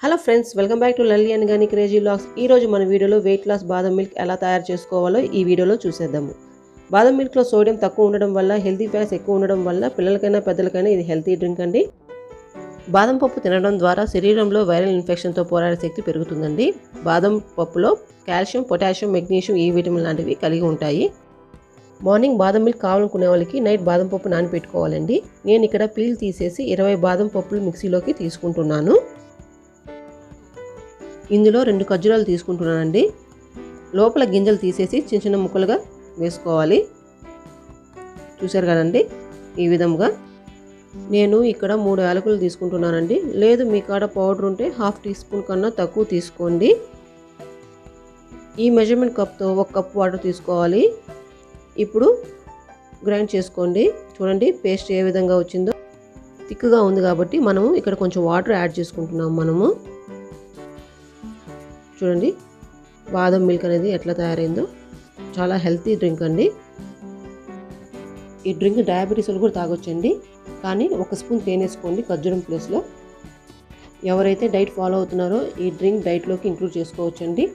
Hello friends, welcome back to Lalli and గని crazy vlogs. ఈ రోజు మన వీడియోలో వెయిట్ లాస్ బాదం మిల్క్ ఎలా తయారు చేసుకోవాలో ఈ వీడియోలో చూసేద్దాము. బాదం మిల్క్లో సోడియం తక్కువ ఉండడం వల్ల, హెల్తీ ఫ్యాట్స్ ఎక్కువ ఉండడం వల్ల పిల్లలకైనా పెద్దలకైనా ఇది హెల్తీ డ్రింక్ అండి. బాదం పప్పు తినడం ద్వారా శరీరంలో వైరల్ ఇన్ఫెక్షన్తో పోరాడే శక్తి పెరుగుతుందండి. బాదం పప్పులో కాల్షియం, పొటాషియం, మెగ్నీషియం, ఈ విటమిన్ లాంటివి కలిగి ఉంటాయి. మార్నింగ్ బాదం మిల్క్ కావాలనుకునే వాళ్ళకి నైట్ బాదం పప్పు నానబెట్టుకోవాలండి. నేను ఇక్కడ పీల్ తీసేసి 20 బాదం పప్పులు మిక్సీలోకి తీసుకుంటున్నాను. ఇందులో 2 ఖర్జూరాలు తీసుకుంటున్నానండి. లోపల గింజలు తీసేసి చిన్న చిన్న ముక్కలుగా వేసుకోవాలి. చూసారు కదండి, ఈ విధంగా. నేను ఇక్కడ 3 యాలకులు తీసుకుంటున్నానండి. లేదు మీ కాడ పౌడర్ ఉంటే 1/2 టీ స్పూన్ కన్నా తక్కువ తీసుకోండి. ఈ మెజర్మెంట్ కప్తో 1 కప్ వాటర్ తీసుకోవాలి. ఇప్పుడు గ్రైండ్ చేసుకోండి. చూడండి పేస్ట్ ఏ విధంగా వచ్చిందో. థిక్గా ఉంది కాబట్టి మనము ఇక్కడ కొంచెం వాటర్ యాడ్ చేసుకుంటున్నాము. మనము చూడండి బాదం మిల్క్ అనేది ఎట్లా తయారైందో. చాలా హెల్తీ డ్రింక్ అండి. ఈ డ్రింక్ డయాబెటీస్ వాళ్ళు కూడా తాగొచ్చండి. కానీ 1 స్పూన్ తేనె వేసుకోండి ఖర్జూరం ప్లేస్లో. ఎవరైతే డైట్ ఫాలో అవుతున్నారో ఈ డ్రింక్ డైట్లోకి ఇంక్లూడ్ చేసుకోవచ్చండి.